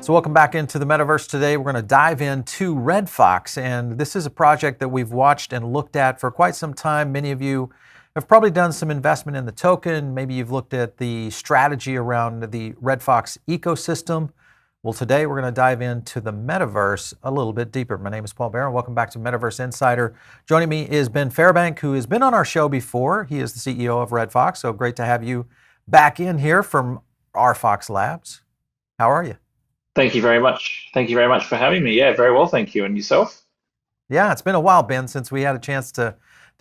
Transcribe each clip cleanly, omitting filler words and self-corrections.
So welcome back into the Metaverse today. We're going to dive into RedFox, and this is a project that we've watched and looked at for quite some time. Many of you have probably done some investment in the token. Maybe you've looked at the strategy around the RedFox ecosystem. Well, today we're going to dive into the Metaverse a little bit deeper. My name is Paul Barron. Welcome back to Metaverse Insider. Joining me is Ben Fairbank, who has been on our show before. He is the CEO of RedFox, so great to have you back in here from RFOX Labs. How are you? Thank you very much. Thank you very much for having me. Yeah, very well, thank you. And yourself? Yeah, it's been a while, Ben, since we had a chance to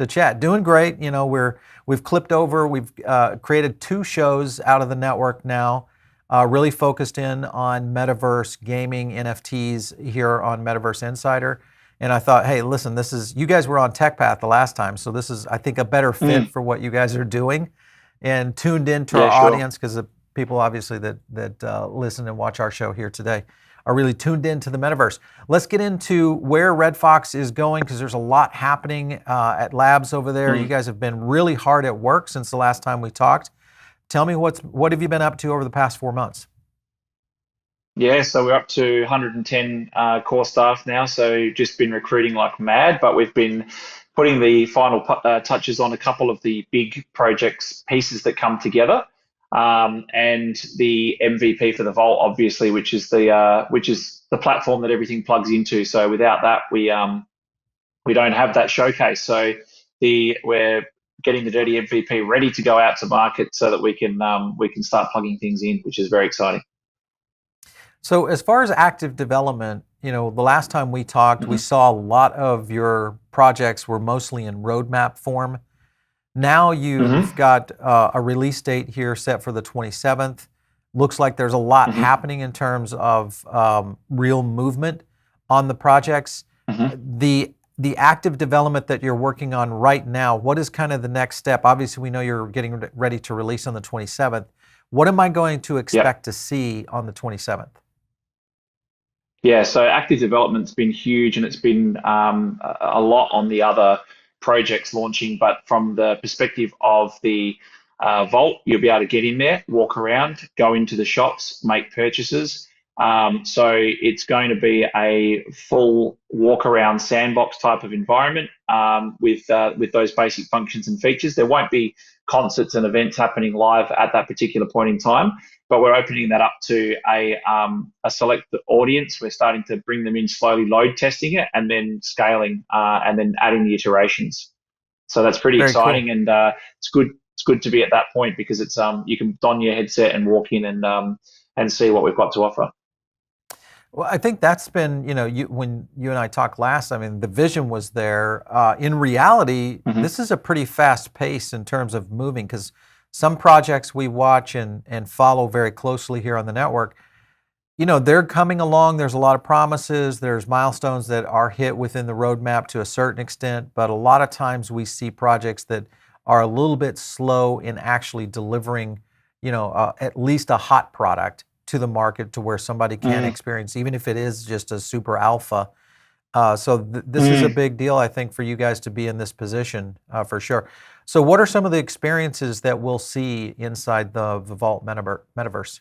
chat. Doing great. You know, we've clipped over. We've created 2 shows out of the network now, really focused in on Metaverse gaming, NFTs here on Metaverse Insider. And I thought, hey, listen, this is, you guys were on TechPath the last time, so this is, I think, a better fit for what you guys are doing, and tuned into our Yeah, sure. audience because the people obviously that listen and watch our show here today are really tuned into the Metaverse. Let's get into where RedFox is going, because there's a lot happening at labs over there. You guys have been really hard at work since the last time we talked. Tell me what have you been up to over the past 4 months? Yeah, so we're up to 110 core staff now. So just been recruiting like mad, but we've been putting the final touches on a couple of the big projects pieces that come together. And the MVP for the Vault, obviously, which is the platform that everything plugs into. So without that, we don't have that showcase. So we're getting the dirty MVP ready to go out to market so that we can start plugging things in, which is very exciting. So as far as active development, you know, the last time we talked, we saw a lot of your projects were mostly in roadmap form. Now you've got a release date here set for the 27th. Looks like there's a lot happening in terms of real movement on the projects. The active development that you're working on right now, what is kind of the next step? Obviously, we know you're getting ready to release on the 27th. What am I going to expect to see on the 27th? Yeah, so active development's been huge, and it's been a lot on the other projects launching. But from the perspective of the Vault, you'll be able to get in there, walk around, go into the shops, make purchases. So it's going to be a full walk around sandbox type of environment with those basic functions and features. There won't be concerts and events happening live at that particular point in time, but we're opening that up to a select audience. We're starting to bring them in slowly, load testing it, and then scaling, and then adding the iterations. So that's pretty Very exciting, cool. and it's good. It's good to be at that point because it's you can don your headset and walk in and see what we've got to offer. Well, I think that's been, you know, when you and I talked last, I mean, the vision was there. In reality, this is a pretty fast pace in terms of moving, because some projects we watch and follow very closely here on the network, you know, they're coming along. There's a lot of promises. There's milestones that are hit within the roadmap to a certain extent, but a lot of times we see projects that are a little bit slow in actually delivering, you know, at least a hot product to the market to where somebody can experience, even if it is just a super alpha. So this is a big deal, I think, for you guys to be in this position for sure. So what are some of the experiences that we'll see inside the Vault Metaverse?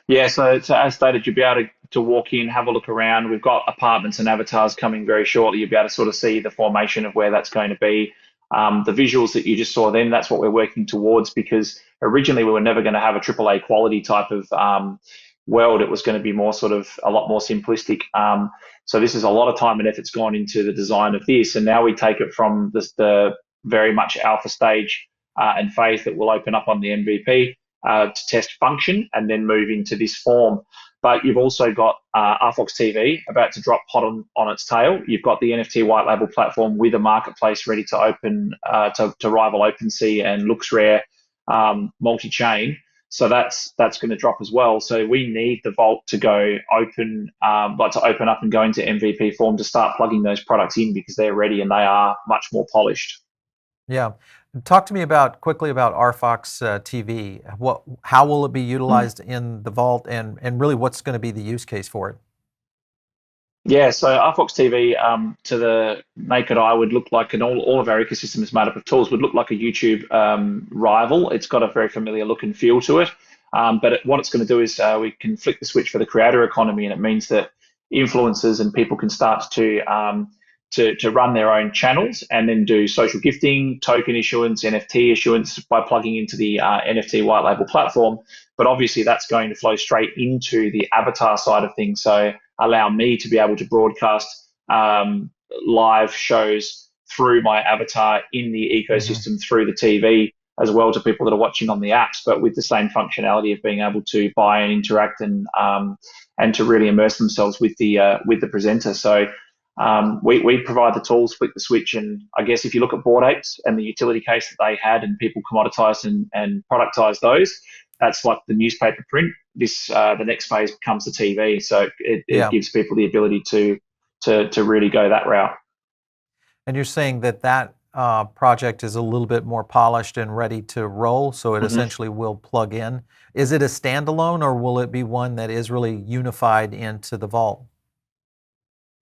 Yeah, so as stated, you'll be able to walk in, have a look around. We've got apartments and avatars coming very shortly. You'll be able to sort of see the formation of where that's going to be. The visuals that you just saw then, that's what we're working towards, because originally we were never going to have a AAA quality type of world. It was going to be more sort of a lot more simplistic. So this is a lot of time and effort's gone into the design of this, and now we take it from the very much alpha stage and phase that will open up on the MVP to test function and then move into this form. But you've also got RFOX TV about to drop hot on its tail. You've got the NFT white label platform with a marketplace ready to open to rival OpenSea and LooksRare multi-chain. So that's going to drop as well. So we need the Vault to go open, to open up and go into MVP form to start plugging those products in, because they're ready and they are much more polished. Yeah. Talk to me quickly about RFOX TV. How will it be utilized in the Vault, and really what's going to be the use case for it? Yeah, so RFOX TV to the naked eye would look like, and all of our ecosystem is made up of tools, would look like a YouTube rival. It's got a very familiar look and feel to it. But what it's going to do is we can flick the switch for the creator economy, and it means that influencers and people can start to run their own channels and then do social gifting, token issuance, NFT issuance by plugging into the NFT white label platform. But obviously, that's going to flow straight into the avatar side of things. So allow me to be able to broadcast live shows through my avatar in the ecosystem through the TV as well to people that are watching on the apps, but with the same functionality of being able to buy and interact and to really immerse themselves with the presenter. So we provide the tools, flick the switch, and I guess if you look at Bored Apes and the utility case that they had, and people commoditized and productized those, that's like the newspaper print. This the next phase becomes the TV, so it gives people the ability to really go that route. And you're saying that project is a little bit more polished and ready to roll, so it essentially will plug in. Is it a standalone, or will it be one that is really unified into the Vault?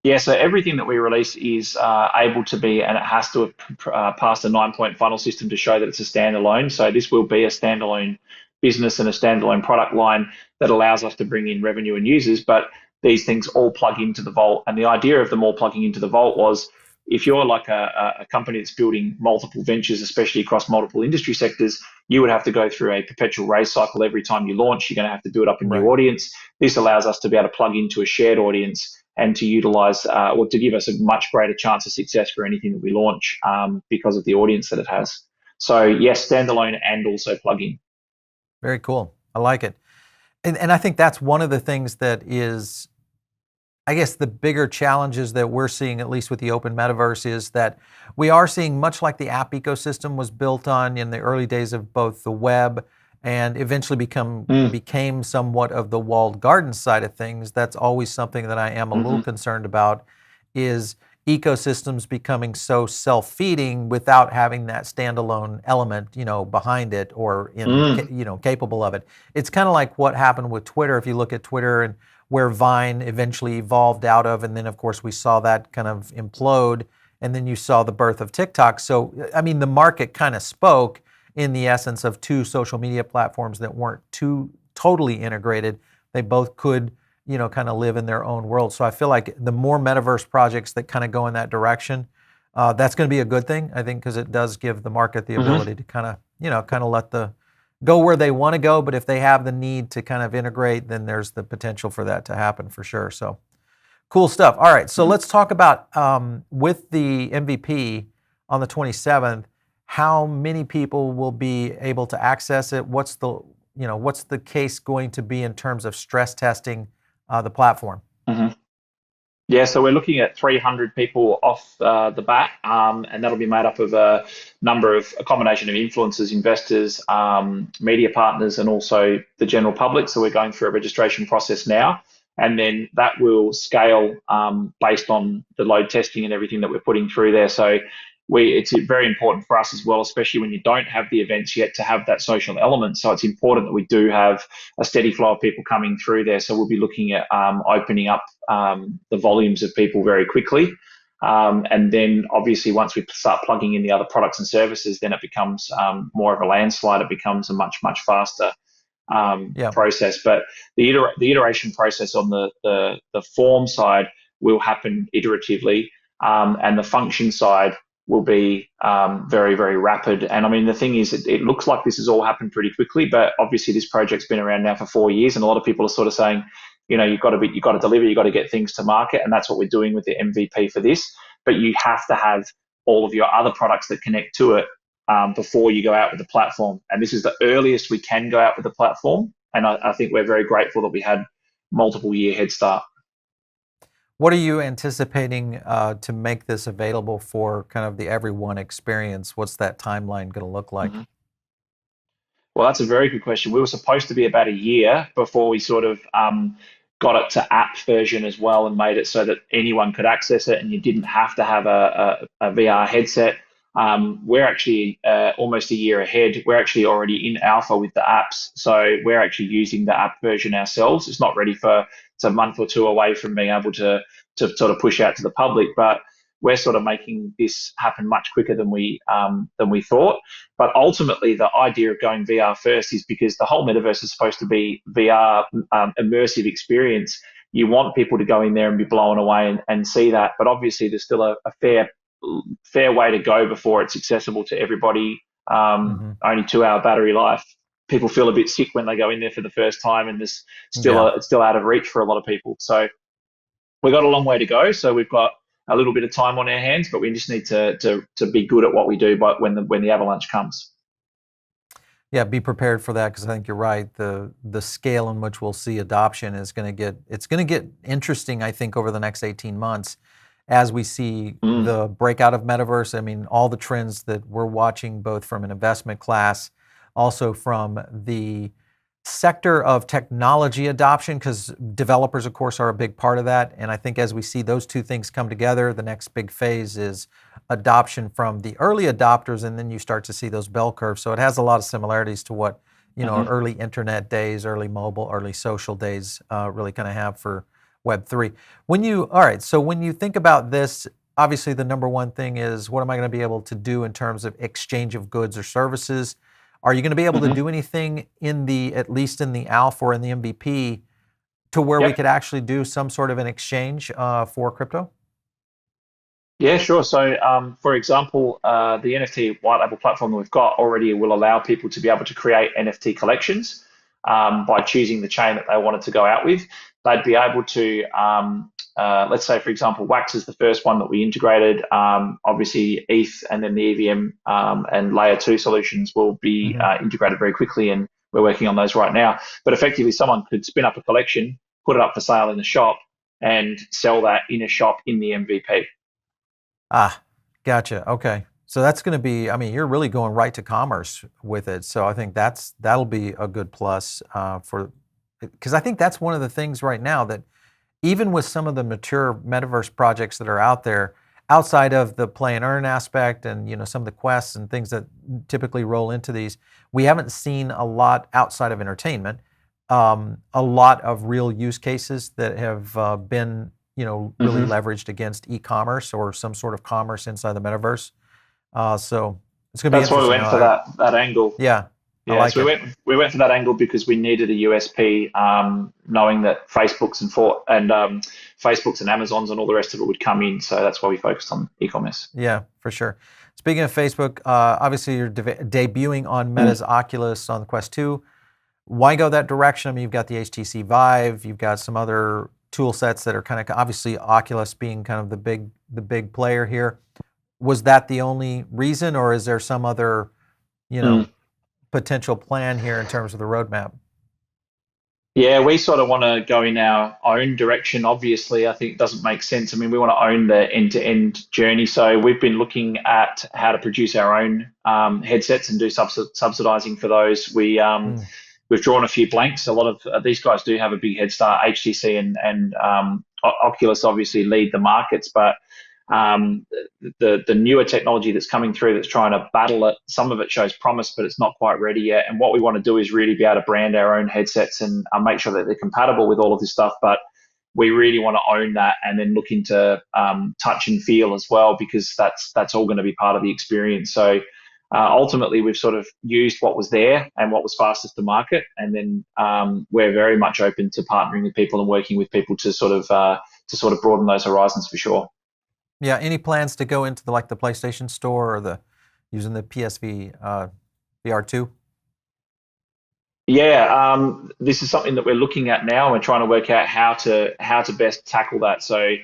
Yeah, so everything that we release is able to be, and it has to have passed a 9-point funnel system to show that it's a standalone. So this will be a standalone business and a standalone product line that allows us to bring in revenue and users, but these things all plug into the Vault. And the idea of them all plugging into the Vault was, if you're like a company that's building multiple ventures, especially across multiple industry sectors, you would have to go through a perpetual raise cycle every time you launch. You're going to have to build up a new audience. This allows us to be able to plug into a shared audience and to utilize or to give us a much greater chance of success for anything that we launch because of the audience that it has. So yes, standalone and also plug-in. Very cool. I like it. And I think that's one of the things that is, I guess, the bigger challenges that we're seeing, at least with the open metaverse, is that we are seeing, much like the app ecosystem was built on in the early days of both the web and eventually became somewhat of the walled garden side of things. That's always something that I am a little concerned about, is ecosystems becoming so self-feeding without having that standalone element, behind it or capable of it. It's kind of like what happened with Twitter. If you look at Twitter and where Vine eventually evolved out of, and then of course we saw that kind of implode, and then you saw the birth of TikTok. So, I mean, the market kind of spoke in the essence of two social media platforms that weren't too totally integrated. They both could, kind of live in their own world. So I feel like the more metaverse projects that kind of go in that direction, that's going to be a good thing, I think, because it does give the market the ability to kind of let go where they want to go. But if they have the need to kind of integrate, then there's the potential for that to happen for sure. So cool stuff. All right, so let's talk about with the MVP on the 27th, how many people will be able to access it? What's the case going to be in terms of stress testing the platform? Yeah, so we're looking at 300 people off the bat, and that'll be made up of a combination of influencers, investors, media partners, and also the general public. So we're going through a registration process now, and then that will scale based on the load testing and everything that we're putting through there. So it's very important for us as well, especially when you don't have the events yet, to have that social element. So it's important that we do have a steady flow of people coming through there. So we'll be looking at opening up the volumes of people very quickly. And then obviously once we start plugging in the other products and services, then it becomes more of a landslide. It becomes a much, much faster process. But the iteration process on the form side will happen iteratively, and the function side will be very, very rapid. And I mean, the thing is, it looks like this has all happened pretty quickly, but obviously this project's been around now for 4 years, and a lot of people are sort of saying, you've got to deliver, you've got to get things to market, and that's what we're doing with the MVP for this. But you have to have all of your other products that connect to it before you go out with the platform. And this is the earliest we can go out with the platform, and I think we're very grateful that we had multiple year head start. What are you anticipating to make this available for kind of the everyone experience? What's that timeline going to look like? Well, that's a very good question. We were supposed to be about a year before we sort of got it to app version as well, and made it so that anyone could access it and you didn't have to have a VR headset. We're actually almost a year ahead. We're actually already in alpha with the apps. So we're actually using the app version ourselves. It's not ready it's a month or two away from being able to sort of push out to the public. But we're sort of making this happen much quicker than we thought. But ultimately, the idea of going VR first is because the whole metaverse is supposed to be VR, immersive experience. You want people to go in there and be blown away and see that. But obviously, there's still a fair way to go before it's accessible to everybody. Only 2 hour battery life. People feel a bit sick when they go in there for the first time, and there's still it's still out of reach for a lot of people. So we've got a long way to go. So we've got a little bit of time on our hands, but we just need to be good at what we do. But when the avalanche comes, yeah, be prepared for that, because I think you're right. The scale in which we'll see adoption is going to get interesting. I think over the next 18 months, as we see the breakout of metaverse. I mean, all the trends that we're watching, both from an investment class, also from the sector of technology adoption, because developers, of course, are a big part of that. And I think as we see those two things come together, the next big phase is adoption from the early adopters, and then you start to see those bell curves. So it has a lot of similarities to what, early internet days, early mobile, early social days really kind of have for Web3. So when you think about this, obviously the number one thing is, what am I going to be able to do in terms of exchange of goods or services? Are you going to be able to do anything at least in the alpha or in the MVP, to where we could actually do some sort of an exchange for crypto? Yeah, sure. So, for example, the NFT white label platform that we've got already will allow people to be able to create NFT collections by choosing the chain that they wanted to go out with. They'd be able to, let's say, for example, Wax is the first one that we integrated. Obviously, ETH and then the EVM and Layer 2 solutions will be integrated very quickly, and we're working on those right now. But effectively, someone could spin up a collection, put it up for sale in the shop, and sell that in a shop in the MVP. Ah, gotcha. Okay. So that's going to be, I mean, you're really going right to commerce with it. So I think that'll be a good plus because I think that's one of the things right now that, even with some of the mature metaverse projects that are out there, outside of the play and earn aspect and some of the quests and things that typically roll into these, we haven't seen a lot outside of entertainment, a lot of real use cases that have been really leveraged against e-commerce or some sort of commerce inside the metaverse. So it's going to be interesting. That's why we went for that angle. Yeah. Yeah, so we went for that angle because we needed a USP, knowing that Facebooks and Amazons and all the rest of it would come in. So that's why we focused on e-commerce. Yeah, for sure. Speaking of Facebook, obviously you're debuting on Meta's Oculus on the Quest 2. Why go that direction? I mean, you've got the HTC Vive, you've got some other tool sets that are kind of, obviously Oculus being kind of the big player here. Was that the only reason, or is there some other, potential plan here in terms of the roadmap? Yeah, we sort of want to go in our own direction. Obviously, I think it doesn't make sense. I mean, we want to own the end-to-end journey. So we've been looking at how to produce our own headsets and do subsidizing for those. We've drawn a few blanks. A lot of these guys do have a big head start. HTC and Oculus obviously lead the markets, but the newer technology that's coming through that's trying to battle it, some of it shows promise, but it's not quite ready yet. And what we want to do is really be able to brand our own headsets and make sure that they're compatible with all of this stuff. But we really want to own that and then look into touch and feel as well, because that's all going to be part of the experience. So ultimately, we've sort of used what was there and what was fastest to market, and then we're very much open to partnering with people and working with people to sort of broaden those horizons for sure. Yeah. Any plans to go into the PlayStation Store or using the PSV VR2? Yeah, this is something that we're looking at now. We're trying to work out how to best tackle that. So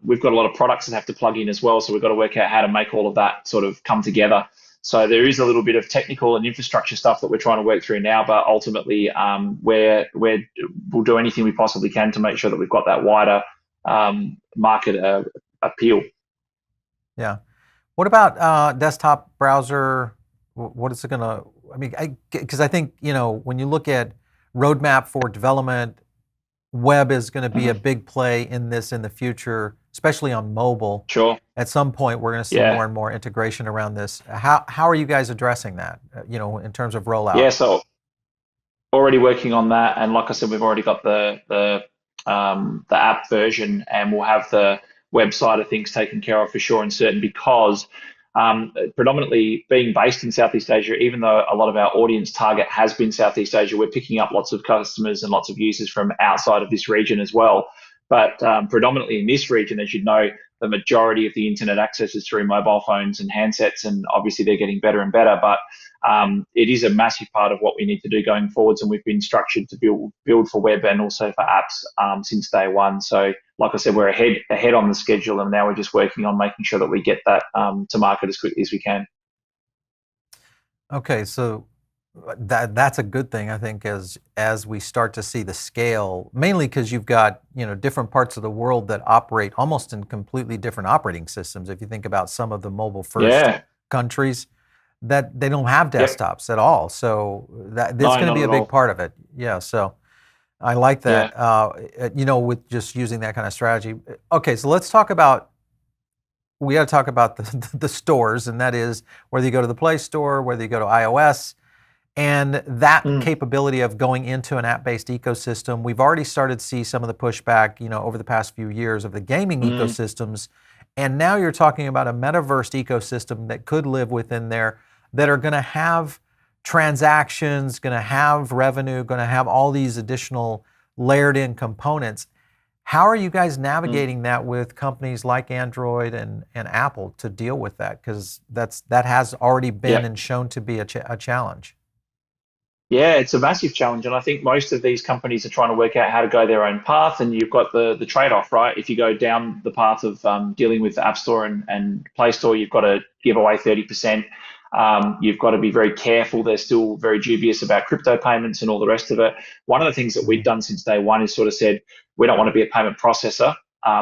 we've got a lot of products that have to plug in as well. So we've got to work out how to make all of that sort of come together. So there is a little bit of technical and infrastructure stuff that we're trying to work through now, but ultimately we'll do anything we possibly can to make sure that we've got that wider market appeal. Yeah. What about desktop browser? What is it going to, I mean, because I think, when you look at roadmap for development, web is going to be a big play in this in the future, especially on mobile. Sure. At some point, we're going to see more and more integration around this. How are you guys addressing that, in terms of rollout? Yeah, so already working on that. And like I said, we've already got the app version, and we'll have the web side of things taken care of for sure and certain, because predominantly being based in Southeast Asia, even though a lot of our audience target has been Southeast Asia, we're picking up lots of customers and lots of users from outside of this region as well. But predominantly in this region, as you know, the majority of the internet access is through mobile phones and handsets, and obviously they're getting better and better. But it is a massive part of what we need to do going forwards, and we've been structured to build for web and also for apps since day one. So, like I said, we're ahead on the schedule, and now we're just working on making sure that we get that to market as quickly as we can. Okay, so that's a good thing, I think, as we start to see the scale, mainly because you've got, different parts of the world that operate almost in completely different operating systems. If you think about some of the mobile first countries, that they don't have desktops at all, so that's going to be a big part of it. Yeah, so I like that. With just using that kind of strategy. Okay, so let's talk about. We got to talk about the stores, and that is whether you go to the Play Store, whether you go to iOS. And that capability of going into an app-based ecosystem, we've already started to see some of the pushback, over the past few years of the gaming ecosystems. And now you're talking about a metaverse ecosystem that could live within there, that are going to have transactions, going to have revenue, going to have all these additional layered in components. How are you guys navigating that with companies like Android and Apple to deal with that? Because that has already been and shown to be a challenge. Yeah, it's a massive challenge, and I think most of these companies are trying to work out how to go their own path. And you've got the trade-off, right? If you go down the path of dealing with the App Store and Play Store, you've got to give away 30%. You've got to be very careful. They're still very dubious about crypto payments and all the rest of it. One of the things that we've done since day one is sort of said we don't want to be a payment processor.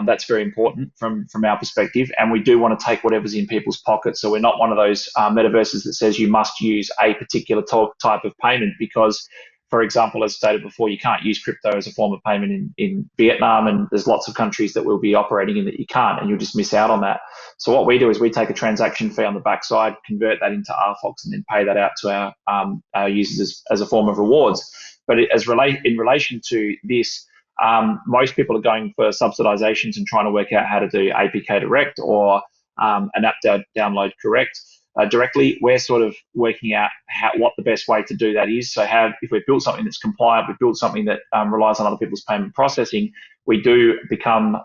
That's very important from our perspective, and we do want to take whatever's in people's pockets. So we're not one of those metaverses that says you must use a particular type of payment, because, for example, as stated before, you can't use crypto as a form of payment in Vietnam, and there's lots of countries that will be operating in that you can't, and you'll just miss out on that. So what we do is we take a transaction fee on the backside, convert that into RFOX, and then pay that out to our users as a form of rewards. But in relation to this, most people are going for subsidizations and trying to work out how to do APK direct or an app download directly. We're sort of working out what the best way to do that is. So if we've built something that's compliant, we've built something that relies on other people's payment processing, we do become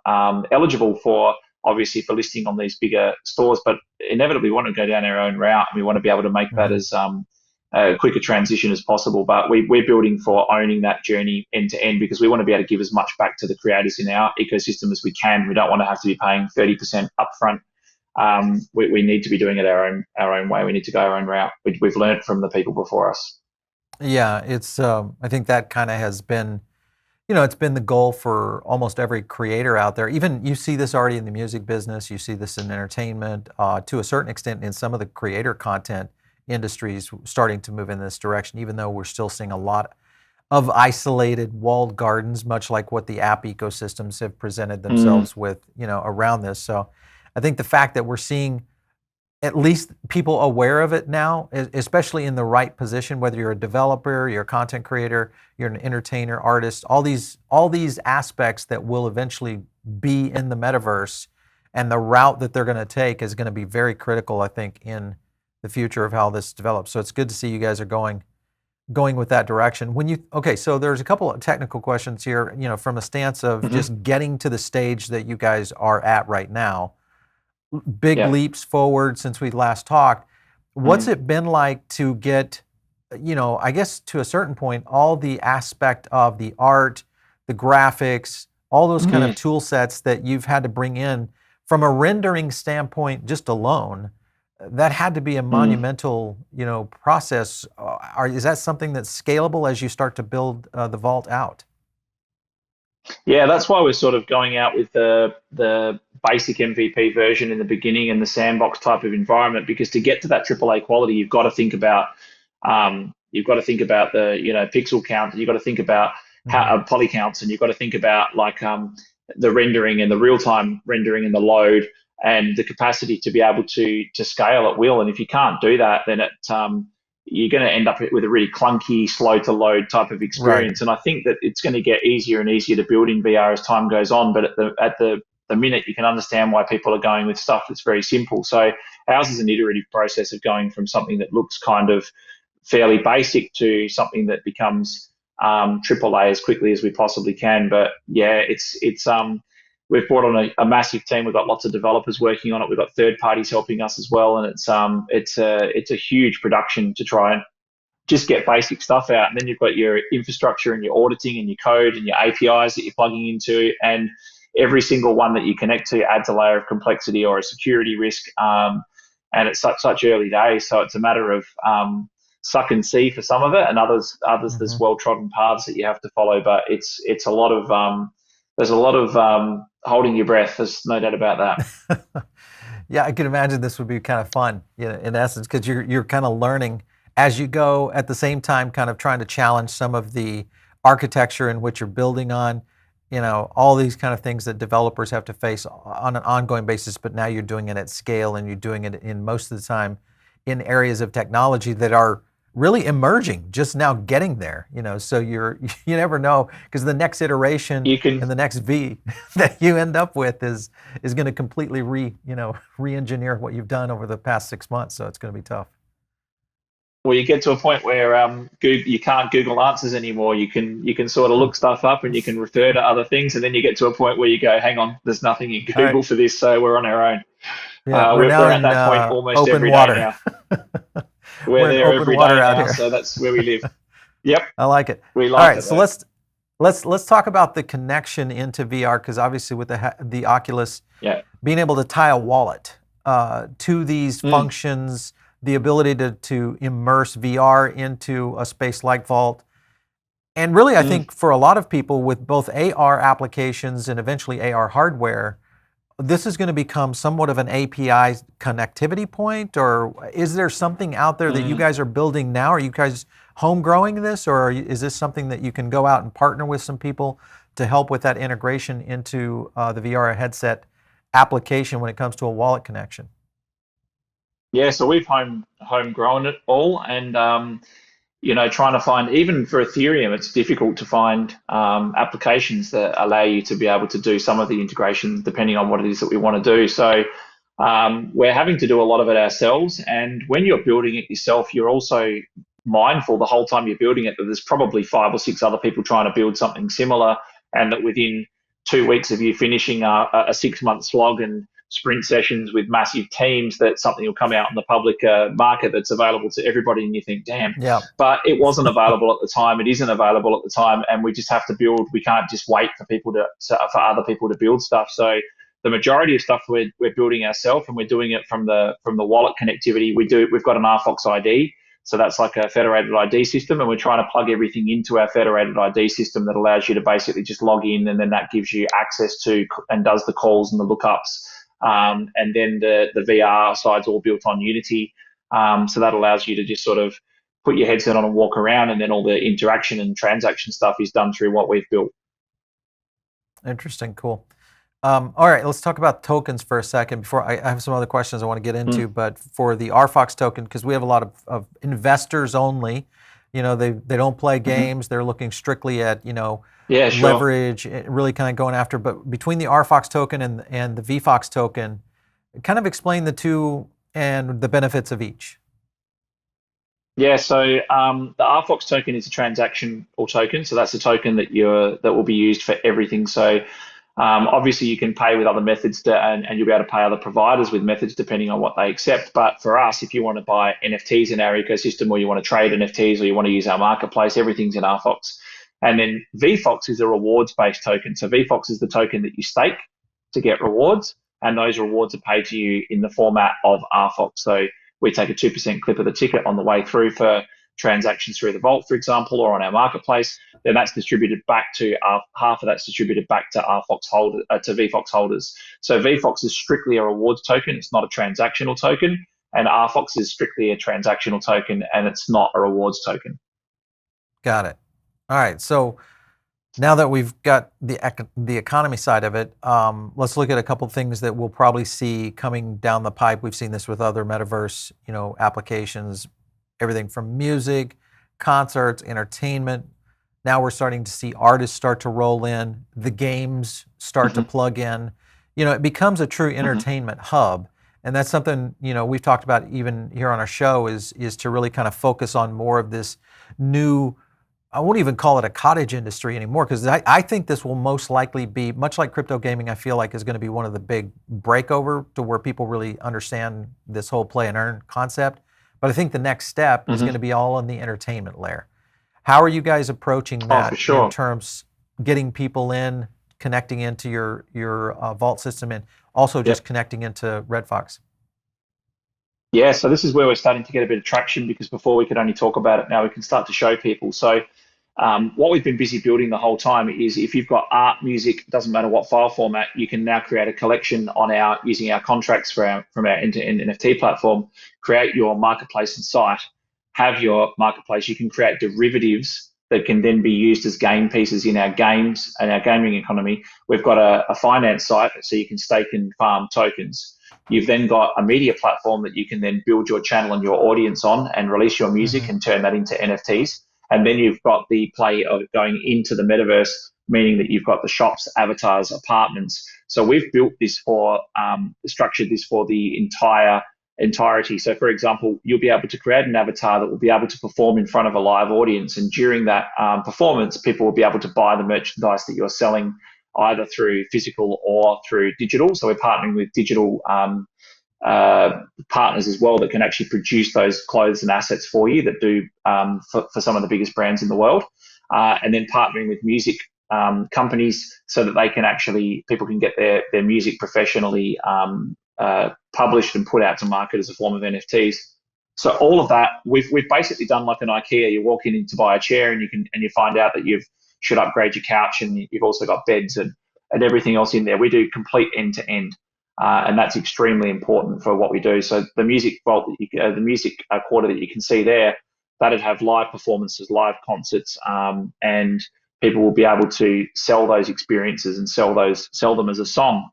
eligible for listing on these bigger stores. But inevitably we want to go down our own route, and we want to be able to make that as quick a transition as possible. But we're building for owning that journey end to end, because we want to be able to give as much back to the creators in our ecosystem as we can. We don't want to have to be paying 30% upfront. We need to be doing it our own way. We need to go our own route. We've learned from the people before us. Yeah, it's I think that kind of has been, it's been the goal for almost every creator out there. Even you see this already in the music business. You see this in entertainment, to a certain extent in some of the creator content industries starting to move in this direction, even though we're still seeing a lot of isolated walled gardens, much like what the app ecosystems have presented themselves with, around this. So I think the fact that we're seeing at least people aware of it now, especially in the right position, whether you're a developer, you're a content creator, you're an entertainer, artist, all these aspects that will eventually be in the metaverse, and the route that they're going to take is going to be very critical, I think, in the future of how this develops. So it's good to see you guys are going with that direction. So there's a couple of technical questions here, from a stance of just getting to the stage that you guys are at right now. Big leaps forward since we last talked. What's it been like to get, I guess to a certain point, all the aspect of the art, the graphics, all those kind of tool sets that you've had to bring in from a rendering standpoint just alone? That had to be a monumental, process. Is that something that's scalable as you start to build the Vault out? Yeah, that's why we're sort of going out with the basic MVP version in the beginning and the sandbox type of environment, because to get to that AAA quality, you've got to think about the pixel count. You've got to think about poly counts, and you've got to think about the rendering and the real time rendering and the load, and the capacity to be able to scale at will. And if you can't do that, then you're going to end up with a really clunky, slow to load type of experience. Right. And I think that it's going to get easier and easier to build in VR as time goes on. But at the the minute. You can understand why people are going with stuff that's very simple. So ours is an iterative process of going from something that looks kind of fairly basic to something that becomes AAA as quickly as we possibly can. But yeah, it's we've brought on a massive team. We've got lots of developers working on it. We've got third parties helping us as well, and it's a huge production to try and just get basic stuff out. And then you've got your infrastructure and your auditing and your code and your APIs that you're plugging into, and every single one that you connect to adds a layer of complexity or a security risk. And it's such early days, so it's a matter of suck and see for some of it, and others there's well trodden paths that you have to follow. But it's a lot of there's a lot of holding your breath. There's no doubt about that. Yeah, I can imagine this would be kind of fun, in essence, because you're kind of learning as you go, at the same time kind of trying to challenge some of the architecture in which you're building on, all these kind of things that developers have to face on an ongoing basis, but now you're doing it at scale, and you're doing it in most of the time in areas of technology that are really emerging, just now getting there, so you never know, because the next iteration and the next V that you end up with is going to completely re-engineer what you've done over the past 6 months, so it's going to be tough. Well, you get to a point where you can't Google answers anymore. You can sort of look stuff up and you can refer to other things, and then you get to a point where you go, hang on, there's nothing in Google for this, so we're on our own. Yeah, we're at that point almost every day now. We're there every day now, so that's where we live. Yep, I like it. We like All right, it, so let's talk about the connection into VR, because obviously with the Oculus, being able to tie a wallet to these functions, the ability to immerse VR into a space like Vault. And really, I think for a lot of people with both AR applications and eventually AR hardware, this is going to become somewhat of an API connectivity point, or is there something out there that you guys are building now? Are you guys home growing this, or is this something that you can go out and partner with some people to help with that integration into the VR headset application when it comes to a wallet connection? Yeah, so we've homegrown it all, and trying to find, even for Ethereum, it's difficult to find applications that allow you to be able to do some of the integration depending on what it is that we want to do. So we're having to do a lot of it ourselves, and when you're building it yourself, you're also mindful the whole time you're building it that there's probably 5 or 6 other people trying to build something similar, and that within 2 weeks of you finishing a 6-month slog and sprint sessions with massive teams, that something will come out in the public market that's available to everybody, and you think, damn. Yeah. But it wasn't available at the time. It isn't available at the time, and we just have to build. We can't just wait for other people to build stuff. So the majority of stuff we're building ourselves, and we're doing it from the wallet connectivity. We've got an RFOX ID. So that's like a federated ID system, and we're trying to plug everything into our federated ID system that allows you to basically just log in, and then that gives you access to and does the calls and the lookups. And then the VR side's all built on Unity. So that allows you to just sort of put your headset on and walk around, and then all the interaction and transaction stuff is done through what we've built. Interesting, cool. All right, let's talk about tokens for a second. Before I have some other questions I want to get into, but for the RFOX token, because we have a lot of investors only, they don't play games. They're looking strictly at, leverage, really kind of going after. But between the RFOX token and the VFOX token, kind of explain the two and the benefits of each. Yeah, so the RFOX token is a transactional token. So that's a token that will be used for everything. So obviously you can pay with other methods, and you'll be able to pay other providers with methods depending on what they accept. But for us, if you want to buy NFTs in our ecosystem, or you want to trade NFTs, or you want to use our marketplace, everything's in RFOX. And then VFOX is a rewards-based token. So VFOX is the token that you stake to get rewards, and those rewards are paid to you in the format of RFOX. So we take a 2% clip of the ticket on the way through for transactions through the Vault, for example, or on our marketplace. Then that's distributed back to half of that's distributed back to to VFOX holders. So VFOX is strictly a rewards token. It's not a transactional token, and RFOX is strictly a transactional token, and it's not a rewards token. Got it. All right. So now that we've got the economy side of it, let's look at a couple of things that we'll probably see coming down the pipe. We've seen this with other metaverse, applications, everything from music, concerts, entertainment. Now we're starting to see artists start to roll in, the games start to plug in. it becomes a true entertainment hub. And that's something, we've talked about even here on our show is to really kind of focus on more of this new, I won't even call it a cottage industry anymore, because I think this will most likely be, much like crypto gaming, I feel like is going to be one of the big breakover to where people really understand this whole play and earn concept. But I think the next step is going to be all in the entertainment layer. How are you guys approaching Oh, for that sure. in terms getting people in, connecting into your Vault system, and also just connecting into RedFox? Yeah, so this is where we're starting to get a bit of traction, because before we could only talk about it, now we can start to show people. So what we've been busy building the whole time is, if you've got art, music, doesn't matter what file format, you can now create a collection on using our contracts from our end-to-end NFT platform, create your marketplace and site, have your marketplace. You can create derivatives that can then be used as game pieces in our games and our gaming economy. We've got a finance site, so you can stake and farm tokens. You've then got a media platform that you can then build your channel and your audience on and release your music and turn that into NFTs. And then you've got the play of going into the metaverse, meaning that you've got the shops, avatars, apartments. So we've built this structured this for the entirety. So, for example, you'll be able to create an avatar that will be able to perform in front of a live audience. And during that performance, people will be able to buy the merchandise that you're selling, either through physical or through digital. So we're partnering with digital partners as well that can actually produce those clothes and assets for you, that do for some of the biggest brands in the world. And then partnering with music companies, so that people can get their music professionally published and put out to market as a form of NFTs. So all of that, we've basically done like an IKEA. You walk in to buy a chair, and you find out that you should upgrade your couch, and you've also got beds and everything else in there. We do complete end to end, and that's extremely important for what we do. So the music vault, the music quarter that you can see there, that'd have live performances, live concerts, and people will be able to sell those experiences and sell them as a song.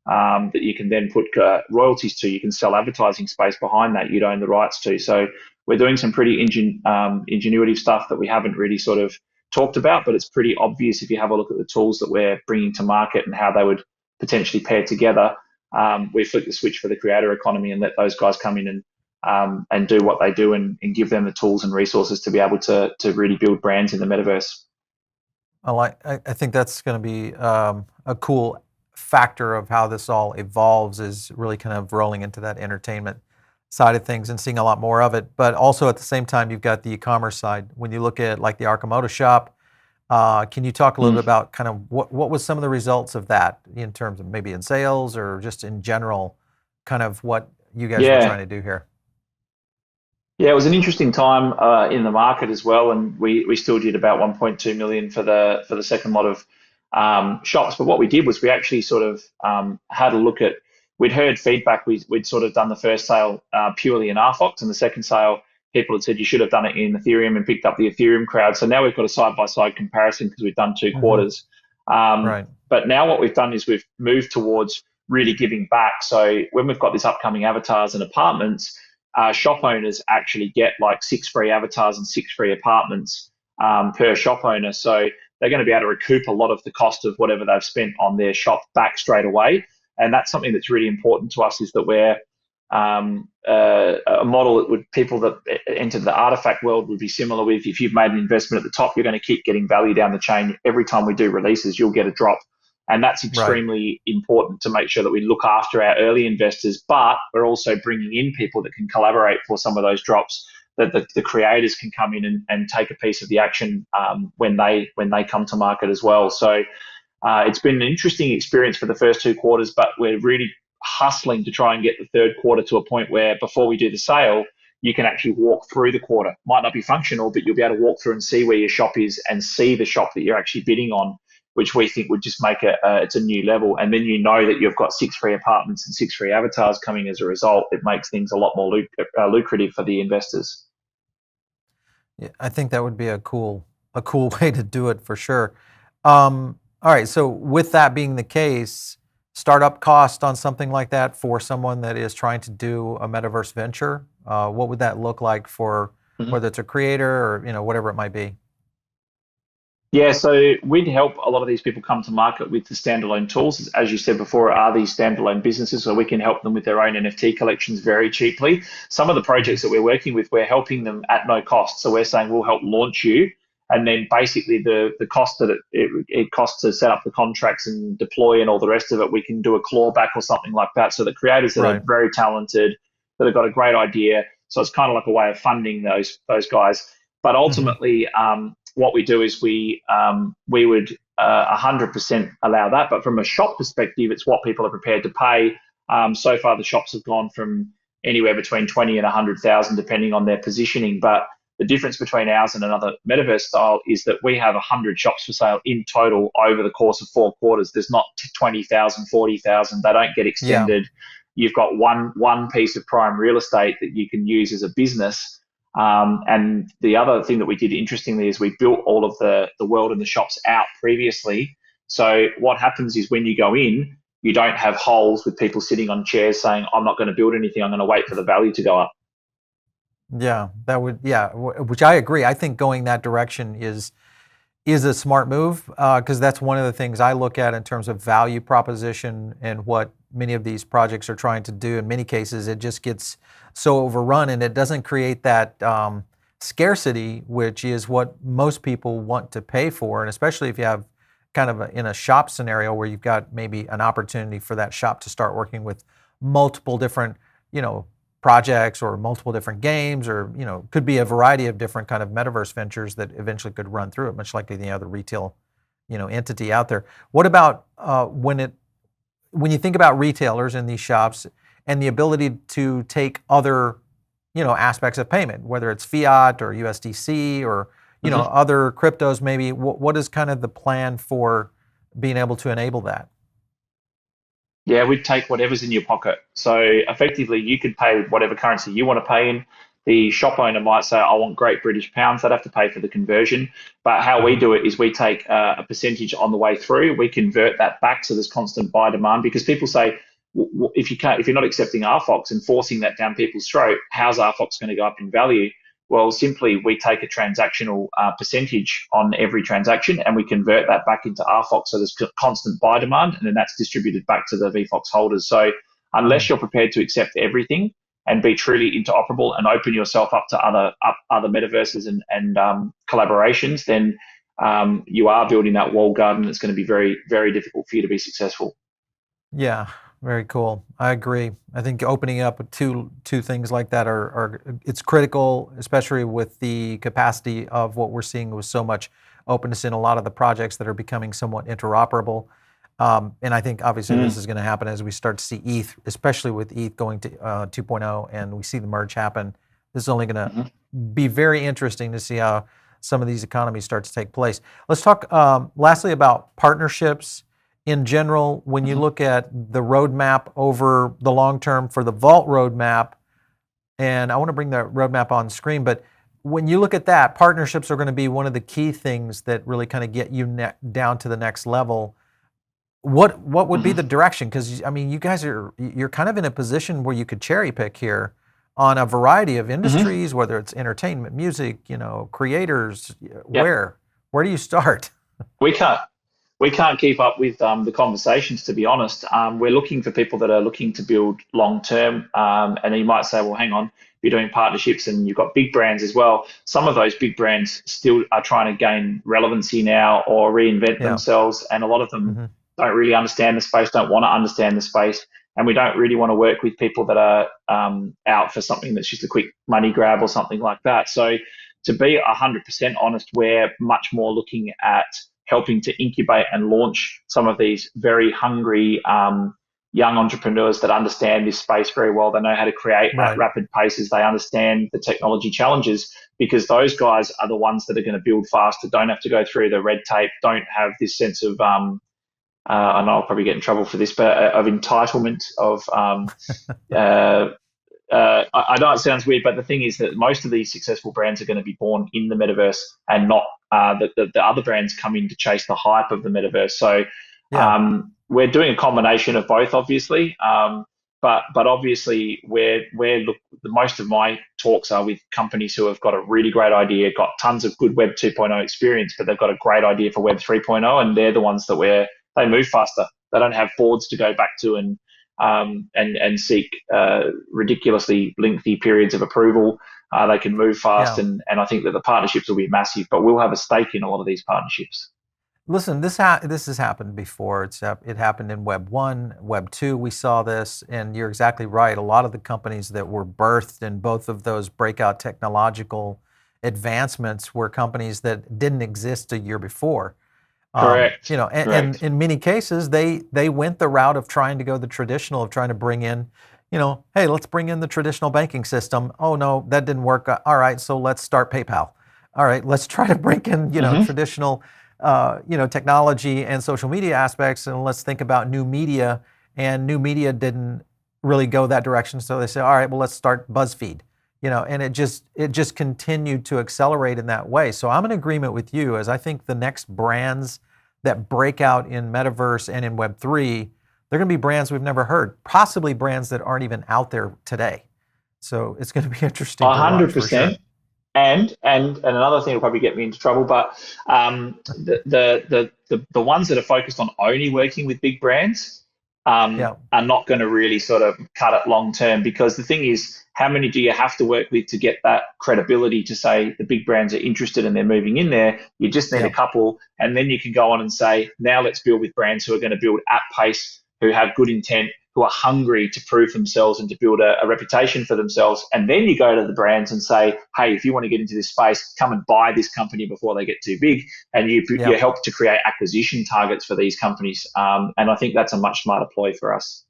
That you can then put royalties to. You can sell advertising space behind that. You'd own the rights to. So we're doing some pretty ingenuitive stuff that we haven't really sort of talked about, but it's pretty obvious if you have a look at the tools that we're bringing to market and how they would potentially pair together. We flip the switch for the creator economy and let those guys come in and do what they do, and give them the tools and resources to be able to really build brands in the metaverse. I think that's going to be a cool factor of how this all evolves, is really kind of rolling into that entertainment side of things and seeing a lot more of it. But also at the same time, you've got the e-commerce side. When you look at like the Arkamoto shop, can you talk a little bit about kind of what was some of the results of that, in terms of maybe in sales or just in general, kind of what you guys were trying to do here? Yeah, it was an interesting time in the market as well, and we still did about 1.2 million for the second lot of shops. But what we did was we actually sort of had a look at. We'd heard feedback. We'd sort of done the first sale purely in RFOX, and the second sale, people had said you should have done it in Ethereum, and picked up the Ethereum crowd. So now we've got a side by side comparison, because we've done two quarters. Right. But now what we've done is we've moved towards really giving back. So when we've got this upcoming avatars and apartments, shop owners actually get like 6 free avatars and 6 free apartments per shop owner. So they're going to be able to recoup a lot of the cost of whatever they've spent on their shop back straight away. And that's something that's really important to us, is that we're a model that people that entered the artifact world would be similar with. If you've made an investment at the top, you're going to keep getting value down the chain. Every time we do releases, you'll get a drop. And that's extremely important to make sure that we look after our early investors, but we're also bringing in people that can collaborate for some of those drops, that the creators can come in and take a piece of the action when they come to market as well. So it's been an interesting experience for the first 2 quarters, but we're really hustling to try and get the third quarter to a point where, before we do the sale, you can actually walk through the quarter. Might not be functional, but you'll be able to walk through and see where your shop is and see the shop that you're actually bidding on, which we think would just make it's a new level. And then you know that you've got 6 free apartments and 6 free avatars coming as a result. It makes things a lot more lucrative for the investors. Yeah, I think that would be a cool way to do it for sure. All right, so with that being the case, startup cost on something like that for someone that is trying to do a metaverse venture, what would that look like for whether it's a creator or whatever it might be? Yeah, so we'd help a lot of these people come to market with the standalone tools. As you said before, are these standalone businesses, so we can help them with their own NFT collections very cheaply. Some of the Hmm. projects that we're working with, we're helping them at no cost. So we're saying we'll help launch you, and then basically the cost that it costs to set up the contracts and deploy and all the rest of it, we can do a clawback or something like that. So the creators that are Right. very talented, that have got a great idea, so it's kind of like a way of funding those guys. But Hmm. ultimately, what we do is we would 100% allow that. But from a shop perspective, it's what people are prepared to pay. So far, the shops have gone from anywhere between 20 and 100,000, depending on their positioning. But the difference between ours and another metaverse style is that we have 100 shops for sale in total over the course of 4 quarters. There's not 20,000, 40,000. They don't get Yeah. extended. You've got one piece of prime real estate that you can use as a business, and the other thing that we did interestingly is we built all of the world and the shops out previously. So what happens is when you go in, you don't have holes with people sitting on chairs saying, I'm not going to build anything, I'm going to wait for the value to go up. Yeah, that would, yeah, which I agree. I think going that direction is a smart move, because that's one of the things I look at in terms of value proposition and what many of these projects are trying to do. In many cases, it just gets so overrun and it doesn't create that scarcity, which is what most people want to pay for. And especially if you have kind of in a shop scenario where you've got maybe an opportunity for that shop to start working with multiple different, you know, projects or multiple different games, or could be a variety of different kind of metaverse ventures that eventually could run through it, much like any other retail entity out there. What about when you think about retailers in these shops and the ability to take other aspects of payment, whether it's fiat or USDC or Mm-hmm. other cryptos, maybe what is kind of the plan for being able to enable that? Yeah, we'd take whatever's in your pocket. So effectively, you could pay whatever currency you want to pay in. The shop owner might say, I want Great British pounds. They'd have to pay for the conversion. But how we Hmm. do it is we take a percentage on the way through. We convert that back, so there's constant buy demand, because people say, if you can't, if you're not accepting RFOX and forcing that down people's throat, how's RFOX going to go up in value? Well, simply we take a transactional percentage on every transaction and we convert that back into RFOX. So there's constant buy demand, and then that's distributed back to the VFOX holders. So unless you're prepared to accept everything and be truly interoperable and open yourself up to other metaverses and collaborations, then you are building that walled garden that's going to be very, very difficult for you to be successful. Yeah, very cool. I agree. I think opening up two things like that are it's critical, especially with the capacity of what we're seeing with so much openness in a lot of the projects that are becoming somewhat interoperable. And I think obviously this Mm, is going to happen as we start to see ETH, especially with ETH going to 2.0, and we see the merge happen. This is only going to mhm. be very interesting to see how some of these economies start to take place. Let's talk lastly about partnerships in general. When you Mhm. look at the roadmap over the long term for the Vault roadmap, and I want to bring the roadmap on screen, but when you look at that, partnerships are going to be one of the key things that really kind of get you down to the next level. What would be Mhm. the direction? Because I mean, you're kind of in a position where you could cherry pick here on a variety of Mhm. industries, whether it's entertainment, music, creators. Yep. Where do you start? We can't we can't keep up with the conversations, to be honest. We're looking for people that are looking to build long term. And you might say, well, hang on, you're doing partnerships and you've got big brands as well. Some of those big brands still are trying to gain relevancy now or reinvent Yeah. themselves. And a lot of them Hmm. don't really understand the space, don't want to understand the space. And we don't really want to work with people that are out for something that's just a quick money grab or something like that. So, to be 100% honest, we're much more looking at helping to incubate and launch some of these very hungry young entrepreneurs that understand this space very well. They know how to create at Right. rapid paces. They understand the technology challenges, because those guys are the ones that are going to build faster, don't have to go through the red tape, don't have this sense of, and I'll probably get in trouble for this, but of entitlement, of uh, I know it sounds weird, but the thing is that most of these successful brands are going to be born in the metaverse, and not the other brands come in to chase the hype of the metaverse. So Yeah. we're doing a combination of both, obviously. but obviously, we're look, the most of my talks are with companies who have got a really great idea, got tons of good Web 2.0 experience, but they've got a great idea for Web 3.0, and they're the ones that they move faster. They don't have boards to go back to and seek ridiculously lengthy periods of approval. They can move fast, Yeah. and I think that the partnerships will be massive. But we'll have a stake in a lot of these partnerships. Listen, this has happened before. It happened in Web 1, Web 2, we saw this, and you're exactly right. A lot of the companies that were birthed in both of those breakout technological advancements were companies that didn't exist a year before. Correct. And Correct. in many cases, they went the route of trying to go the traditional, of trying to bring in, hey, let's bring in the traditional banking system. Oh no, that didn't work. All right, so let's start PayPal. All right, let's try to bring in, Hmm. traditional, technology and social media aspects, and let's think about new media. And new media didn't really go that direction, so they said, all right, well, let's start BuzzFeed. And it just continued to accelerate in that way. So I'm in agreement with you, as I think the next brands that break out in Metaverse and in Web3, they're going to be brands we've never heard, possibly brands that aren't even out there today. So it's going to be interesting A to watch hundred for sure. percent. And another thing will probably get me into trouble, but the ones that are focused on only working with big brands Yeah, are not going to really sort of cut it long term, because the thing is, how many do you have to work with to get that credibility to say the big brands are interested and they're moving in there? You just need a yeah, couple, and then you can go on and say, now let's build with brands who are going to build at pace, who have good intent, who are hungry to prove themselves and to build a reputation for themselves. And then you go to the brands and say, hey, if you want to get into this space, come and buy this company before they get too big. And yeah. you help to create acquisition targets for these companies. And I think that's a much smarter ploy for us.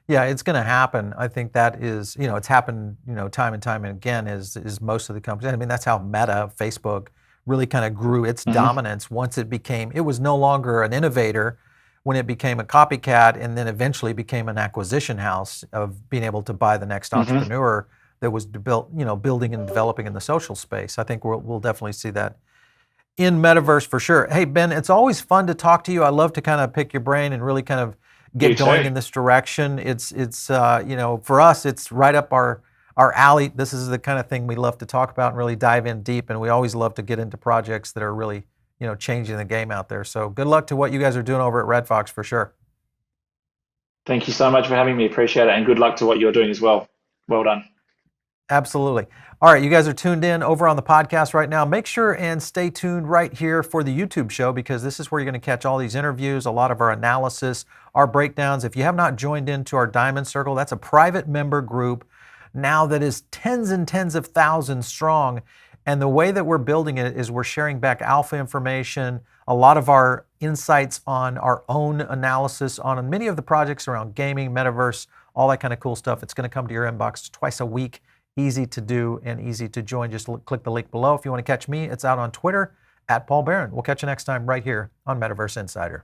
Yeah, it's going to happen. I think that is, it's happened, time and time and again. Is most of the companies. I mean, that's how Meta, Facebook, really kind of grew its Mm-hmm. dominance once it was no longer an innovator when it became a copycat, and then eventually became an acquisition house of being able to buy the next Mm-hmm. entrepreneur that was building and developing in the social space. I think we'll definitely see that in Metaverse for sure. Hey, Ben, it's always fun to talk to you. I love to kind of pick your brain and really kind of You get going too. in this direction. For us, it's right up our alley. This is the kind of thing we love to talk about and really dive in deep. And we always love to get into projects that are really, changing the game out there. So good luck to what you guys are doing over at RedFox for sure. Thank you so much for having me. Appreciate it. And good luck to what you're doing as well. Well done. Absolutely. All right, you guys are tuned in over on the podcast right now. Make sure and stay tuned right here for the YouTube show, because this is where you're going to catch all these interviews, a lot of our analysis, our breakdowns. If you have not joined into our Diamond Circle, that's a private member group now that is tens and tens of thousands strong. And the way that we're building it is we're sharing back alpha information, a lot of our insights on our own analysis on many of the projects around gaming, metaverse, all that kind of cool stuff. It's going to come to your inbox twice a week. Easy to do and easy to join. Just click the link below. If you want to catch me, it's out on Twitter at Paul Barron. We'll catch you next time right here on Metaverse Insider.